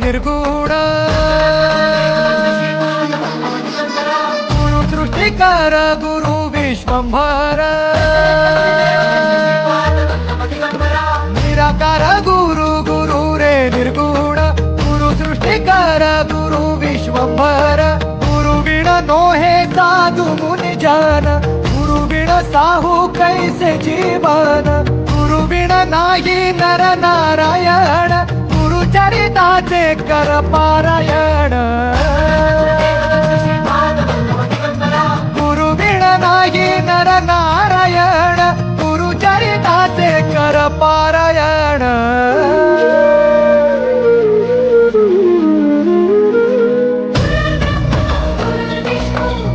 निर्गुण गुरु सृष्टिकर गुरु विश्वंभर निराकार गुरु गुरु रे निर्गुण गुरु सृष्टिकर गुरु विश्वंभर गुरु बिन नोहे साधु मुनि जन गुरु बिन साहू कैसे जीवन गुरु बिन नाही नर नारायण गुरु चरिताचे कर पारायण गुरु बिन नाही नर नारायण गुरु चरिताचे कर पारायण